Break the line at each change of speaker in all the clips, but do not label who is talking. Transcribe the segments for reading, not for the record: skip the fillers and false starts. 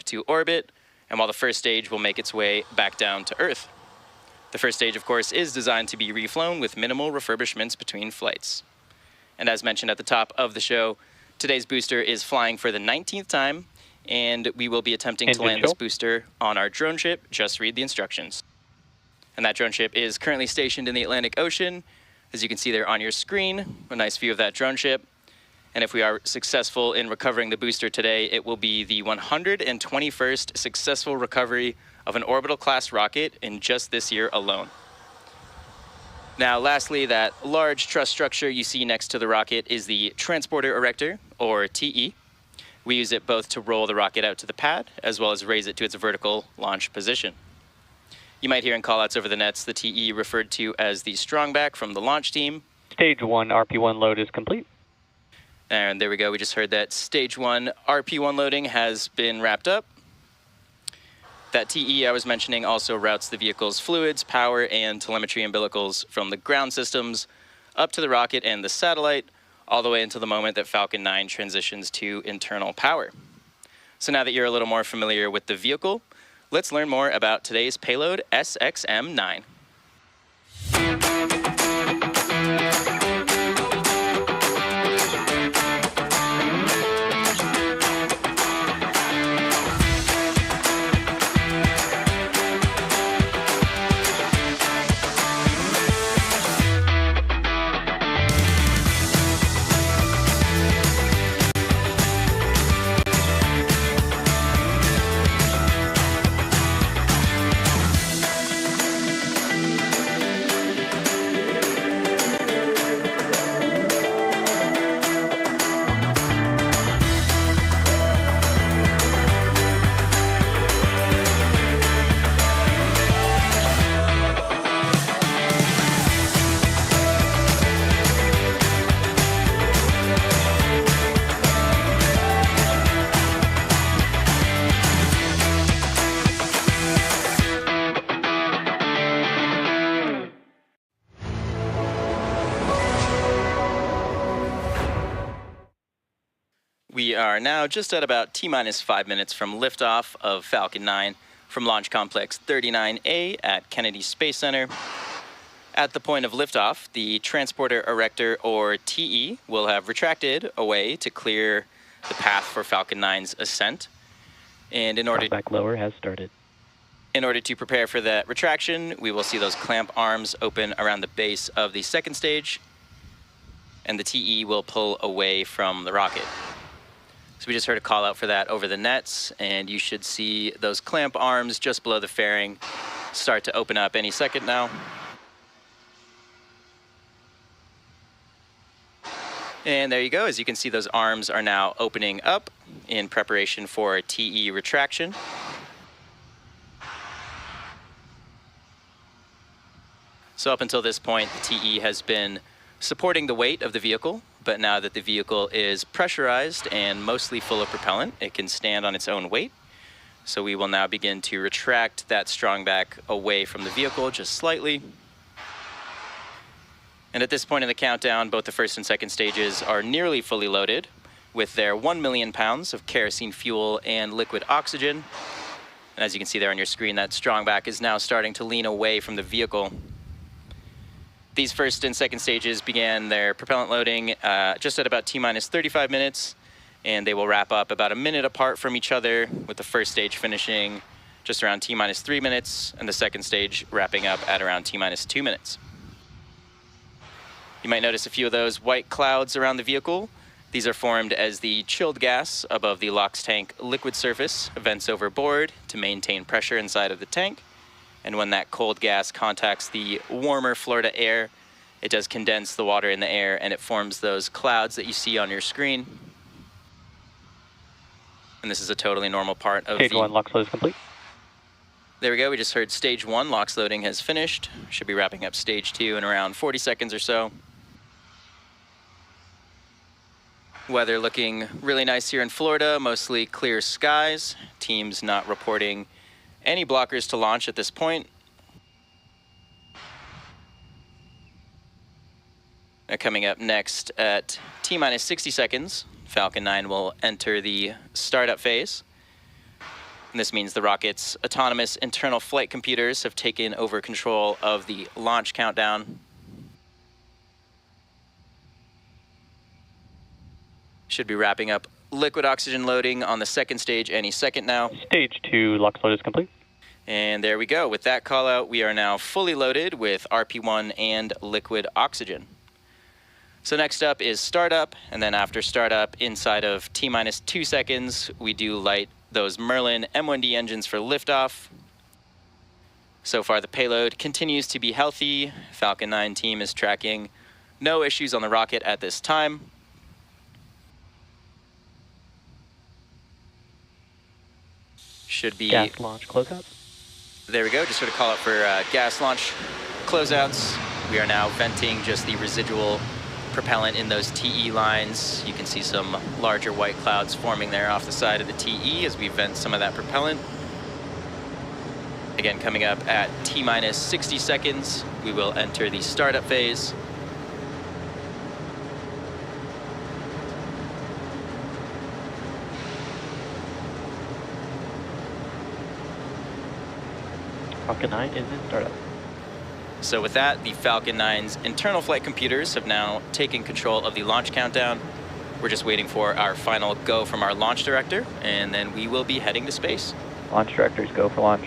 to orbit, and while the first stage will make its way back down to Earth. The first stage, of course, is designed to be reflown with minimal refurbishments between flights. And as mentioned at the top of the show, today's booster is flying for the 19th time, and we will be attempting to land this booster on our drone ship. Just read the instructions. And that drone ship is currently stationed in the Atlantic Ocean. As you can see there on your screen, a nice view of that drone ship. And if we are successful in recovering the booster today, it will be the 121st successful recovery of an orbital class rocket in just this year alone. Now, lastly, that large truss structure you see next to the rocket is the transporter erector, or TE. We use it both to roll the rocket out to the pad, as well as raise it to its vertical launch position. You might hear in callouts over the nets the TE referred to as the strongback from the launch team.
Stage 1 RP1 load is complete.
And there we go, we just heard that stage 1 RP1 loading has been wrapped up. That TE I was mentioning also routes the vehicle's fluids, power, and telemetry umbilicals from the ground systems up to the rocket and the satellite, all the way until the moment that Falcon 9 transitions to internal power. So now that you're a little more familiar with the vehicle, let's learn more about today's payload, SXM-9. We are now just at about T-minus 5 minutes from liftoff of Falcon 9 from Launch Complex 39A at Kennedy Space Center. At the point of liftoff, the transporter erector, or TE, will have retracted away to clear the path for Falcon 9's ascent. And in order
back lower has started.
In order to prepare for that retraction, we will see those clamp arms open around the base of the second stage, and the TE will pull away from the rocket. So we just heard a call out for that over the nets, and you should see those clamp arms just below the fairing start to open up any second now. And there you go. As you can see, those arms are now opening up in preparation for TE retraction. So up until this point, the TE has been supporting the weight of the vehicle, but now that the vehicle is pressurized and mostly full of propellant, it can stand on its own weight. So we will now begin to retract that strongback away from the vehicle just slightly. And at this point in the countdown, both the first and second stages are nearly fully loaded with their 1 million pounds of kerosene fuel and liquid oxygen. And as you can see there on your screen, that strongback is now starting to lean away from the vehicle. These first and second stages began their propellant loading just at about T-minus 35 minutes, and they will wrap up about a minute apart from each other, with the first stage finishing just around T-minus 3 minutes, and the second stage wrapping up at around T-minus 2 minutes. You might notice a few of those white clouds around the vehicle. These are formed as the chilled gas above the LOX tank liquid surface vents overboard to maintain pressure inside of the tank. And when that cold gas contacts the warmer Florida air, it does condense the water in the air, and it forms those clouds that you see on your screen. And this is a totally normal part of
Stage 1 LOX load is complete.
There we go. We just heard stage 1 LOX loading has finished. Should be wrapping up stage 2 in around 40 seconds or so. Weather looking really nice here in Florida, mostly clear skies. Teams not reporting any blockers to launch at this point. Now coming up next at T-minus 60 seconds, Falcon 9 will enter the startup phase. And this means the rocket's autonomous internal flight computers have taken over control of the launch countdown. Should be wrapping up liquid oxygen loading on the second stage any second now.
Stage 2 LUX load is complete.
And there we go. With that call out, we are now fully loaded with RP1 and liquid oxygen. So next up is startup, and then after startup, inside of T-minus 2 seconds, we do light those Merlin M1D engines for liftoff. So far, the payload continues to be healthy. Falcon 9 team is tracking no issues on the rocket at this time. Should be...
Gas launch closeout.
There we go, just sort of call out for gas launch closeouts. We are now venting just the residual propellant in those TE lines. You can see some larger white clouds forming there off the side of the TE as we vent some of that propellant. Again, coming up at T-minus 60 seconds, we will enter the startup phase.
Falcon 9 is in startup.
So with that, the Falcon 9's internal flight computers have now taken control of the launch countdown. We're just waiting for our final go from our launch director, and then we will be heading to space.
Launch directors go for launch.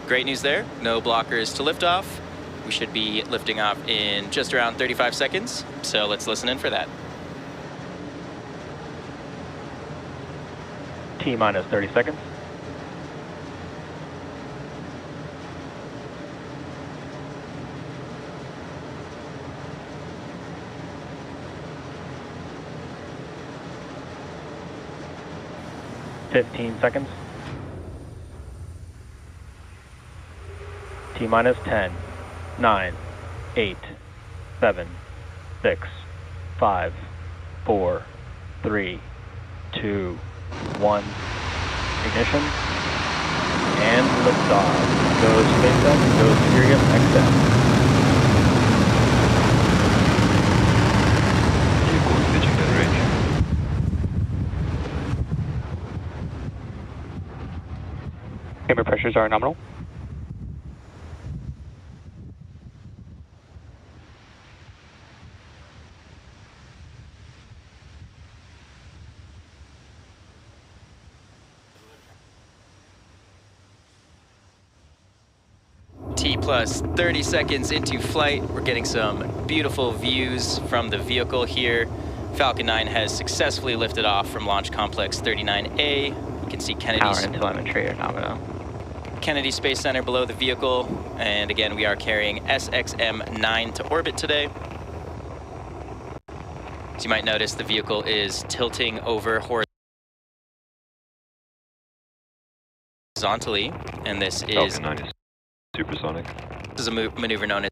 Great news there, no blockers to liftoff. We should be lifting off in just around 35 seconds, so let's listen in for that.
T-minus 30 seconds. Fifteen seconds. T-minus 10, 9, 8, 7, 6, 5, 4, 3, 2, 1. Ignition. And liftoff. Goes SpaceX, goes SiriusXM.
Vehicle pitching at range.
Camera pressures are nominal.
T plus 30 seconds into flight. We're getting some beautiful views from the vehicle here. Falcon 9 has successfully lifted off from Launch Complex 39A. You can see
Power and telemetry are nominal.
Kennedy Space Center below the vehicle. And again, we are carrying SXM-9 to orbit today. As you might notice, the vehicle is tilting over horizontally, and this is...
Falcon 9 is supersonic.
This is a maneuver known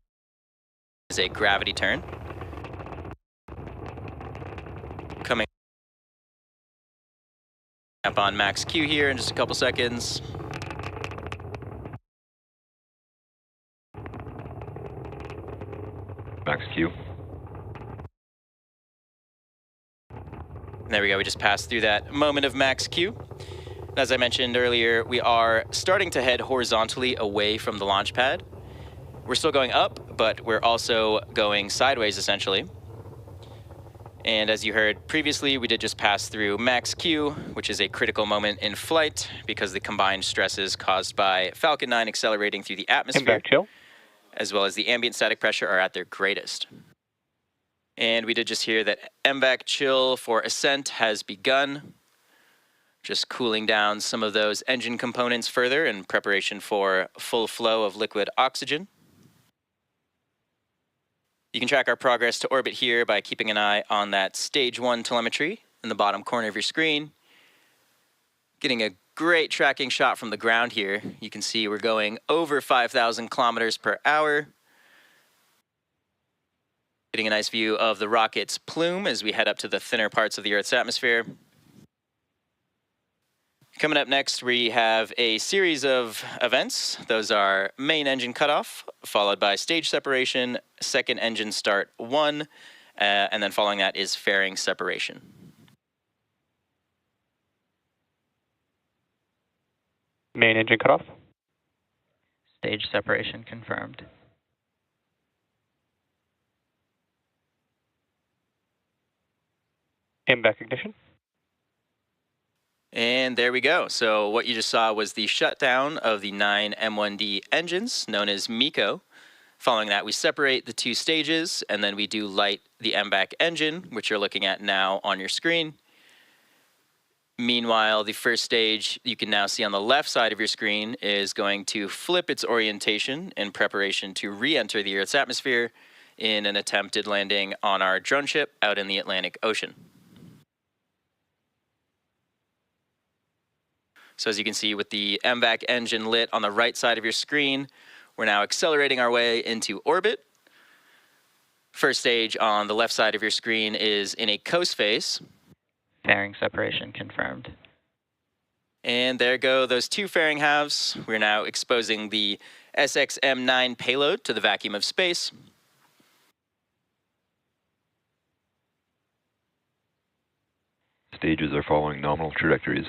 as a gravity turn. Coming up on max Q here in just a couple seconds.
Max Q.
There we go, we just passed through that moment of max Q. As I mentioned earlier, we are starting to head horizontally away from the launch pad. We're still going up, but we're also going sideways, essentially. And as you heard previously, we did just pass through max Q, which is a critical moment in flight because the combined stresses caused by Falcon 9 accelerating through the atmosphere,
chill,
as well as the ambient static pressure, are at their greatest. And we did just hear that MVAC chill for ascent has begun. Just cooling down some of those engine components further in preparation for full flow of liquid oxygen. You can track our progress to orbit here by keeping an eye on that stage 1 telemetry in the bottom corner of your screen. Getting a great tracking shot from the ground here. You can see we're going over 5,000 kilometers per hour. Getting a nice view of the rocket's plume as we head up to the thinner parts of the Earth's atmosphere. Coming up next, we have a series of events. Those are main engine cutoff, followed by stage separation, second engine start 1, and then following that is fairing separation.
Main engine cutoff. Stage separation confirmed. Back ignition.
And there we go. So what you just saw was the shutdown of the 9 M1D engines, known as MECO. Following that, we separate the two stages, and then we do light the MVAC engine, which you're looking at now on your screen. Meanwhile, the first stage you can now see on the left side of your screen is going to flip its orientation in preparation to re-enter the Earth's atmosphere in an attempted landing on our drone ship out in the Atlantic Ocean. So as you can see with the MVAC engine lit on the right side of your screen, we're now accelerating our way into orbit. First stage on the left side of your screen is in a coast phase.
Fairing separation confirmed.
And there go those two fairing halves. We're now exposing the SXM-9 payload to the vacuum of space.
Stages are following nominal trajectories.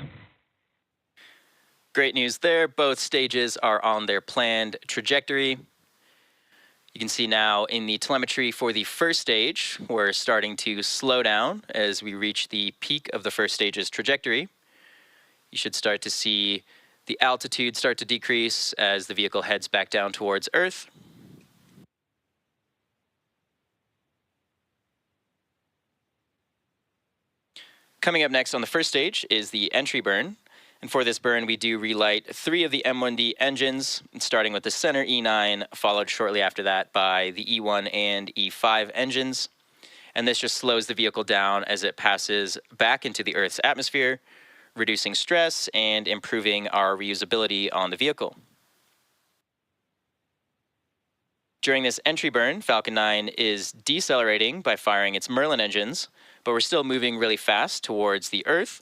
Great news there. Both stages are on their planned trajectory. You can see now in the telemetry for the first stage, we're starting to slow down as we reach the peak of the first stage's trajectory. You should start to see the altitude start to decrease as the vehicle heads back down towards Earth. Coming up next on the first stage is the entry burn. And for this burn, we do relight 3 of the M1D engines, starting with the center E9, followed shortly after that by the E1 and E5 engines. And this just slows the vehicle down as it passes back into the Earth's atmosphere, reducing stress and improving our reusability on the vehicle. During this entry burn, Falcon 9 is decelerating by firing its Merlin engines, but we're still moving really fast towards the Earth.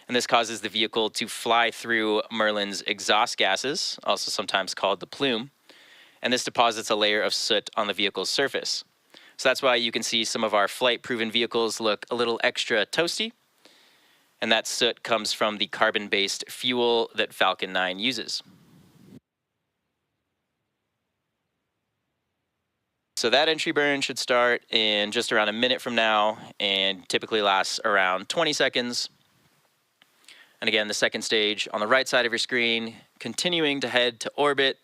And this causes the vehicle to fly through Merlin's exhaust gases, also sometimes called the plume. And this deposits a layer of soot on the vehicle's surface. So that's why you can see some of our flight-proven vehicles look a little extra toasty. And that soot comes from the carbon-based fuel that Falcon 9 uses. So that entry burn should start in just around a minute from now and typically lasts around 20 seconds. And again, the second stage on the right side of your screen, continuing to head to orbit,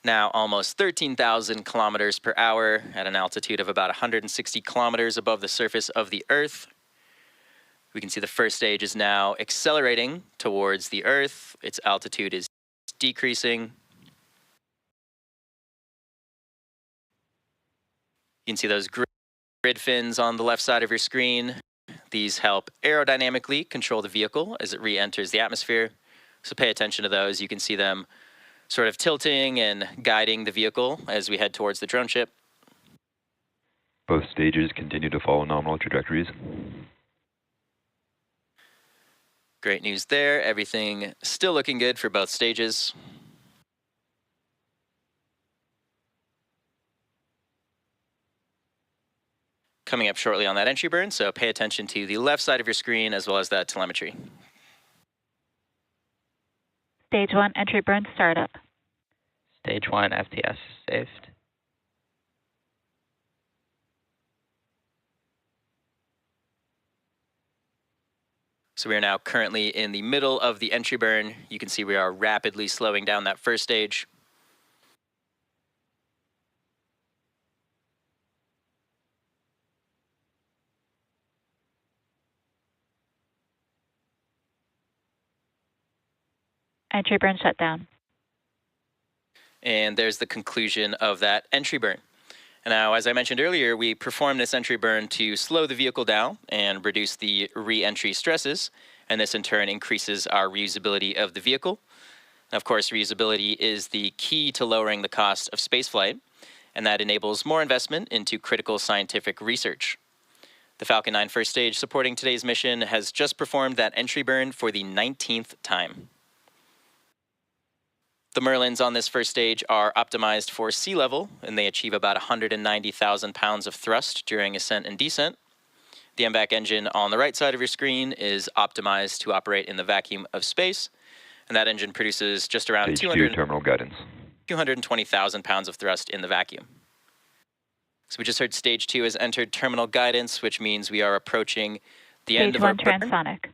now almost 13,000 kilometers per hour at an altitude of about 160 kilometers above the surface of the Earth. We can see the first stage is now accelerating towards the Earth. Its altitude is decreasing. You can see those grid fins on the left side of your screen. These help aerodynamically control the vehicle as it re-enters the atmosphere. So pay attention to those. You can see them sort of tilting and guiding the vehicle as we head towards the drone ship.
Both stages continue to follow nominal trajectories.
Great news there. Everything still looking good for both stages. Coming up shortly on that entry burn, so pay attention to the left side of your screen as well as that telemetry.
Stage 1 entry burn startup.
Stage 1 FTS saved.
So we are now currently in the middle of the entry burn. You can see we are rapidly slowing down that first stage.
Entry burn shutdown.
And there's the conclusion of that entry burn. And now, as I mentioned earlier, we perform this entry burn to slow the vehicle down and reduce the re-entry stresses. And this in turn increases our reusability of the vehicle. And of course, reusability is the key to lowering the cost of spaceflight, and that enables more investment into critical scientific research. The Falcon 9 first stage supporting today's mission has just performed that entry burn for the 19th time. The Merlins on this first stage are optimized for sea level, and they achieve about 190,000 pounds of thrust during ascent and descent. The MVAC engine on the right side of your screen is optimized to operate in the vacuum of space, and that engine produces just around
Stage 2 terminal guidance.
220,000 pounds of thrust in the vacuum. So we just heard stage 2 has entered terminal guidance, which means we are approaching the end of our
Stage 1
burn.
transonic.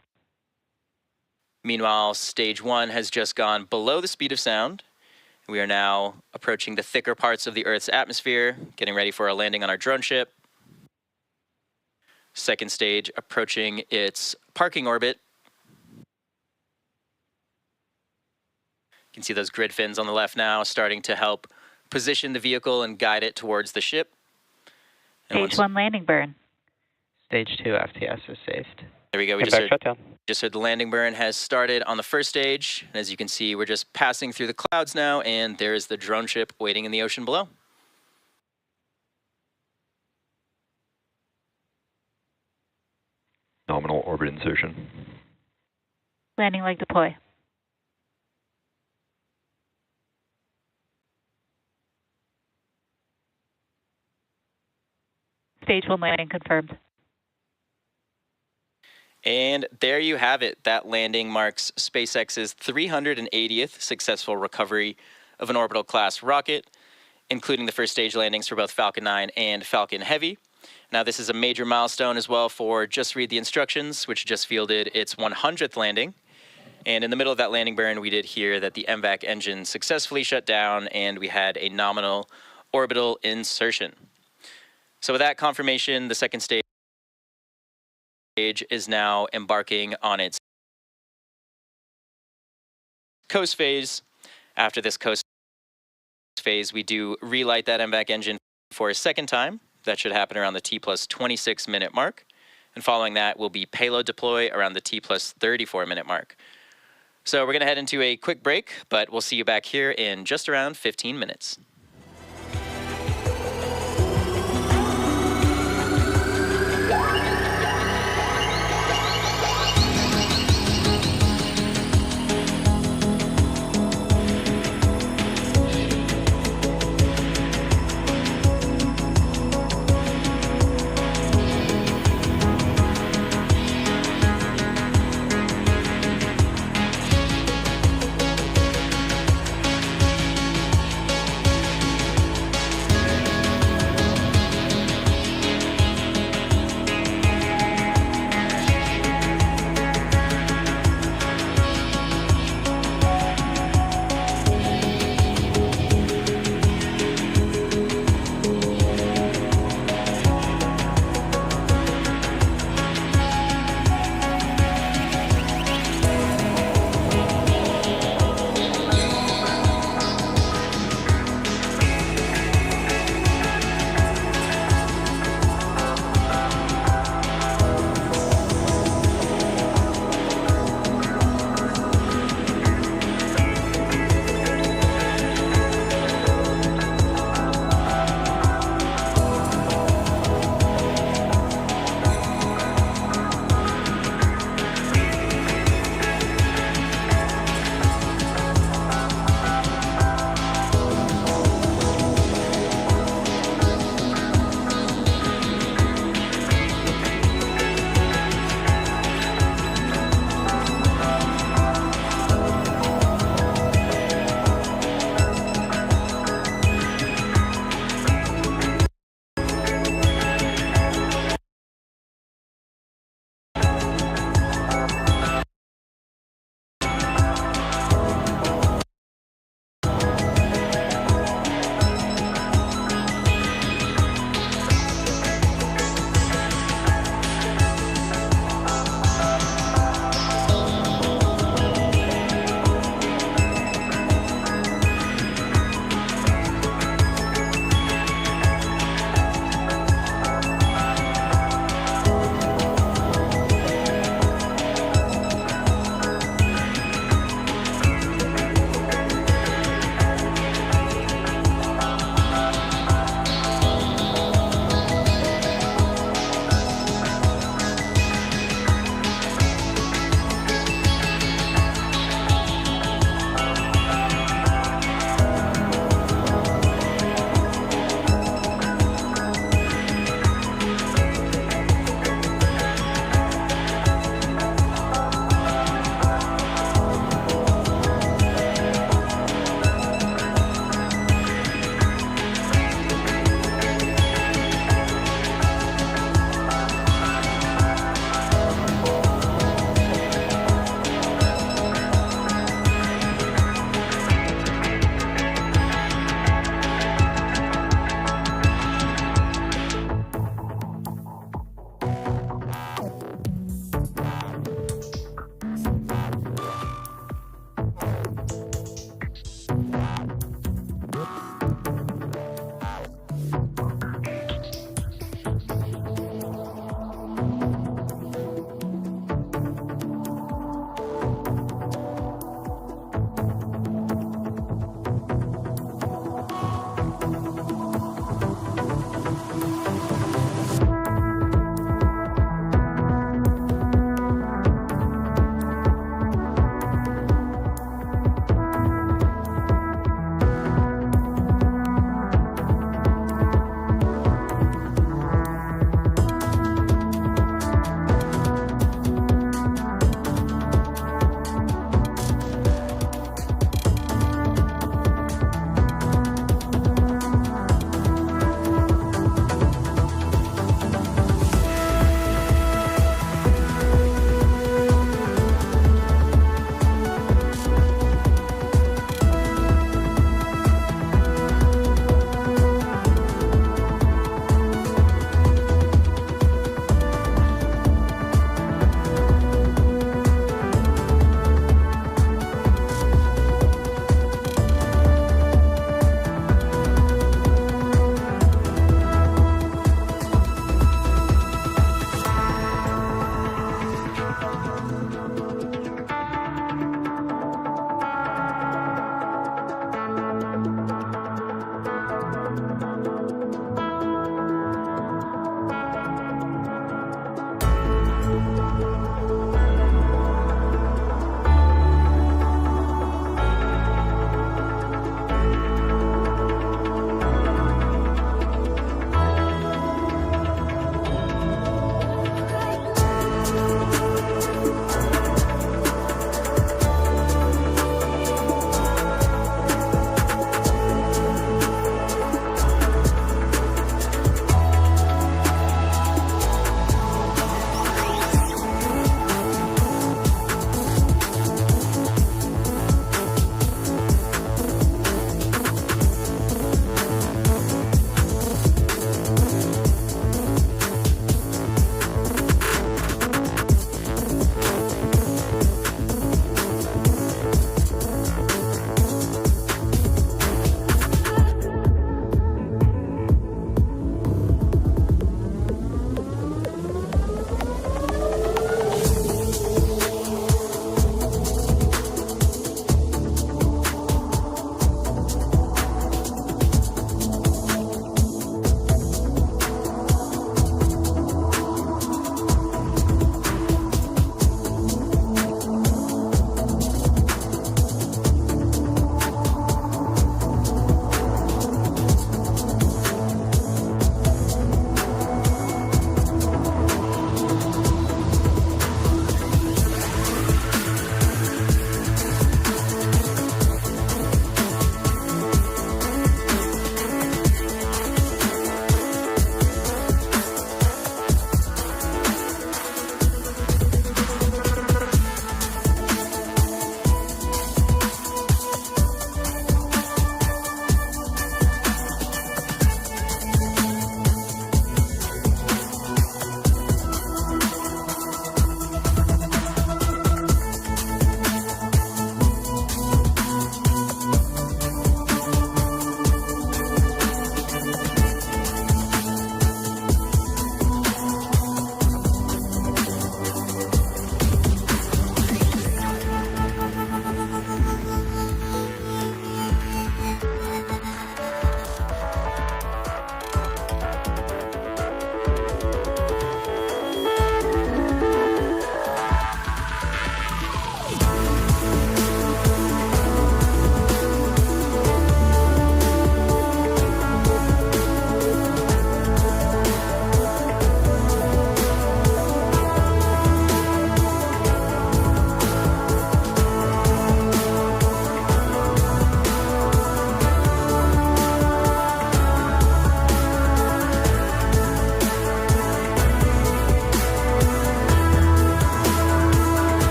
Meanwhile, stage 1 has just gone below the speed of sound. We are now approaching the thicker parts of the Earth's atmosphere, getting ready for a landing on our drone ship. Second stage approaching its parking orbit. You can see those grid fins on the left now starting to help position the vehicle and guide it towards the ship. And
Stage 1 landing burn.
Stage 2 FTS is saved.
There we go. We just heard the landing burn has started on the first stage. And as you can see, we're just passing through the clouds now, and there is the drone ship waiting in the ocean below.
Nominal orbit insertion.
Landing leg deploy. Stage 1 landing confirmed.
And there you have it. That landing marks SpaceX's 380th successful recovery of an orbital class rocket, including the first stage landings for both Falcon 9 and Falcon Heavy. Now, this is a major milestone as well for Just Read the Instructions, which just fielded its 100th landing. And in the middle of that landing burn, we did hear that the MVAC engine successfully shut down, and we had a nominal orbital insertion. So with that confirmation, the second stage is now embarking on its coast phase. After this coast phase, we do relight that MVAC engine for a second time. That should happen around the T+26 minute mark. And following that will be payload deploy around the T+34 minute mark. So we're going to head into a quick break, but we'll see you back here in just around 15 minutes.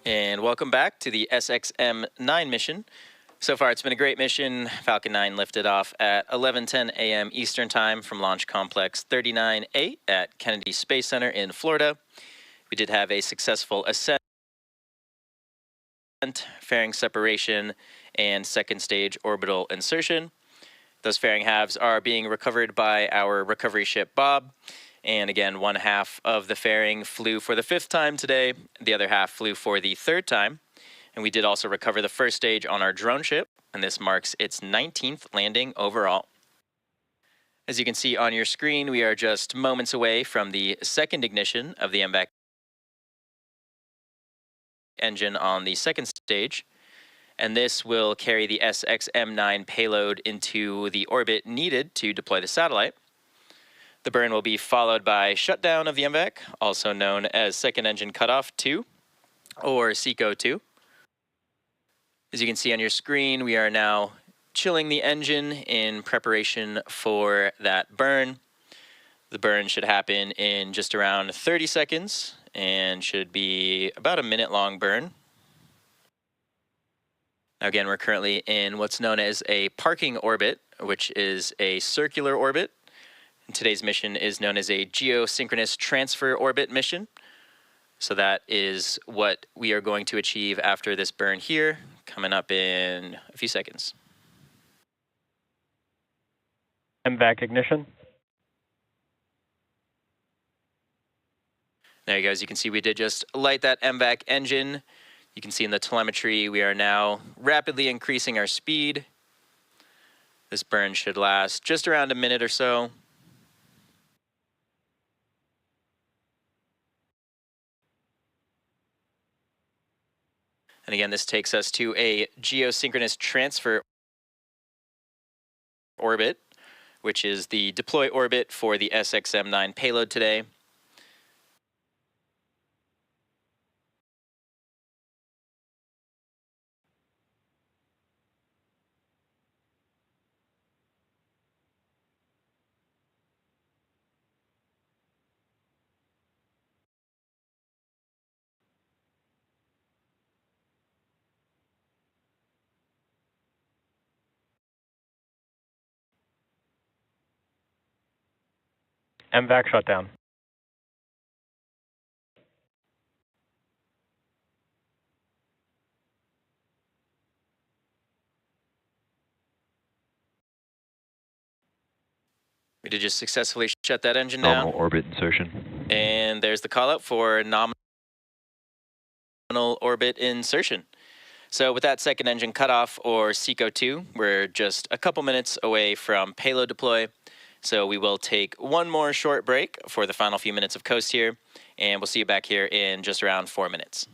And welcome back to the SXM-9 mission. So far, it's been a great mission. Falcon 9 lifted off at 11:10 a.m. Eastern Time from Launch Complex 39A at Kennedy Space Center in Florida. We did have a successful ascent, fairing separation, and second stage orbital insertion. Those fairing halves are being recovered by our recovery ship Bob. And again, one half of the fairing flew for the 5th time today. The other half flew for the 3rd time. And we did also recover the first stage on our drone ship, and this marks its 19th landing overall. As you can see on your screen, we are just moments away from the second ignition of the MVAC engine on the second stage. And this will carry the SXM-9 payload into the orbit needed to deploy the satellite. The burn will be followed by shutdown of the MVAC, also known as Second Engine Cutoff 2, or SECO 2. As you can see on your screen, we are now chilling the engine in preparation for that burn. The burn should happen in just around 30 seconds and should be about a minute-long burn. Now again, we're currently in what's known as a parking orbit, which is a circular orbit. And today's mission is known as a geosynchronous transfer orbit mission. So that is what we are going to achieve after this burn here, coming up in a few seconds.
MVAC ignition.
There you go. As you can see, we did just light that MVAC engine. You can see in the telemetry, we are now rapidly increasing our speed. This burn should last just around a minute or so. And again, this takes us to a geosynchronous transfer orbit, which is the deploy orbit for the SXM-9 payload today.
MVAC shutdown.
We did just successfully shut that engine down.
Nominal orbit insertion.
And there's the call out for nominal orbit insertion. So with that second engine cutoff, or SECO 2, we're just a couple minutes away from payload deploy. So we will take one more short break for the final few minutes of coast here, and we'll see you back here in just around 4 minutes.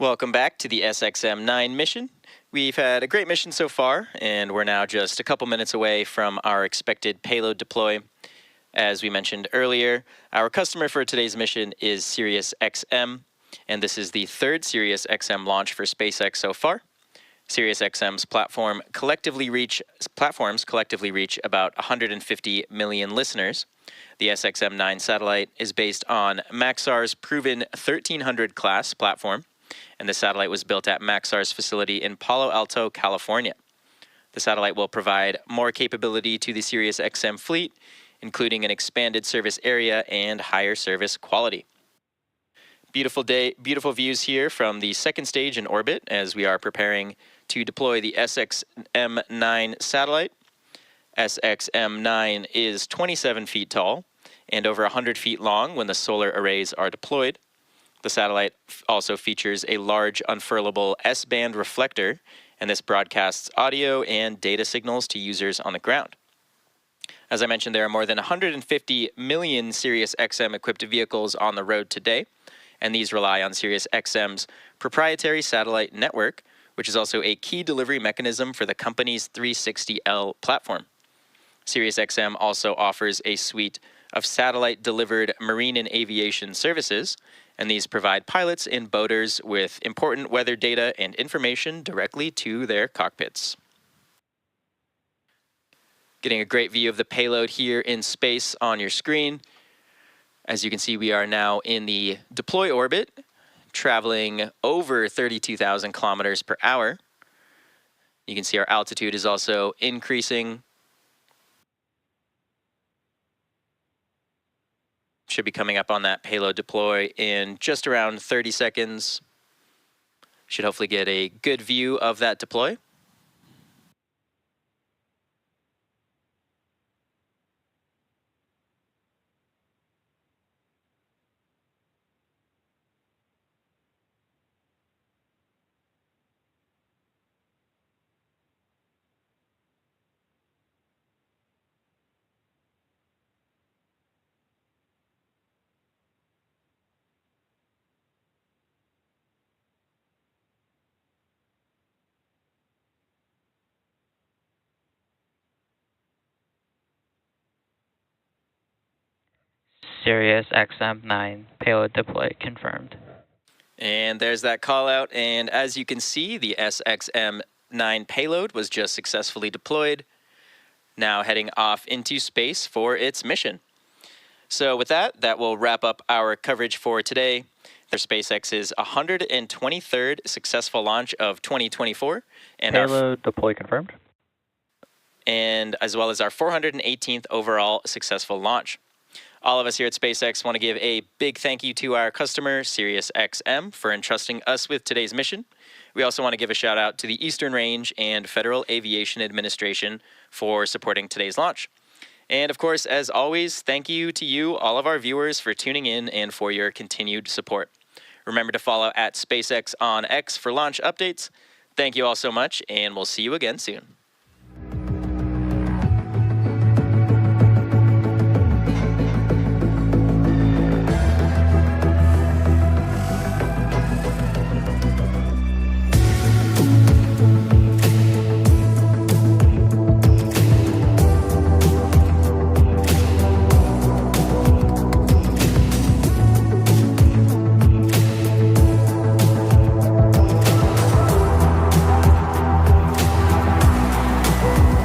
Welcome back to the SXM-9 mission. We've had a great mission so far, and we're now just a couple minutes away from our expected payload deploy. As we mentioned earlier, our customer for today's mission is SiriusXM, and this is the third SiriusXM launch for SpaceX so far. SiriusXM's platforms collectively reach about 150 million listeners. The SXM-9 satellite is based on Maxar's proven 1300 class platform, and the satellite was built at Maxar's facility in Palo Alto, California. The satellite will provide more capability to the SiriusXM fleet, including an expanded service area and higher service quality. Beautiful day, beautiful views here from the second stage in orbit as we are preparing to deploy the SXM-9 satellite. SXM-9 is 27 feet tall and over 100 feet long when the solar arrays are deployed. The satellite also features a large unfurlable S-band reflector, and this broadcasts audio and data signals to users on the ground. As I mentioned, there are more than 150 million SiriusXM-equipped vehicles on the road today, and these rely on SiriusXM's proprietary satellite network, which is also a key delivery mechanism for the company's 360L platform. SiriusXM also offers a suite of satellite-delivered marine and aviation services, and these provide pilots and boaters with important weather data and information directly to their cockpits. Getting a great view of the payload here in space on your screen. As you can see, we are now in the deploy orbit, traveling over 32,000 kilometers per hour. You can see our altitude is also increasing. Should be coming up on that payload deploy in just around 30 seconds. Should hopefully get a good view of that deploy.
SiriusXM-9 payload deploy confirmed.
And there's that call out, and as you can see, the SXM-9 payload was just successfully deployed, now heading off into space for its mission. So with that, that will wrap up our coverage for today. There's SpaceX's 123rd successful launch of 2024, and
Payload deploy confirmed.
And as well as our 418th overall successful launch. All of us here at SpaceX want to give a big thank you to our customer, SiriusXM, for entrusting us with today's mission. We also want to give a shout out to the Eastern Range and Federal Aviation Administration for supporting today's launch. And of course, as always, thank you to you, all of our viewers, for tuning in and for your continued support. Remember to follow at SpaceX on X for launch updates. Thank you all so much, and we'll see you again soon.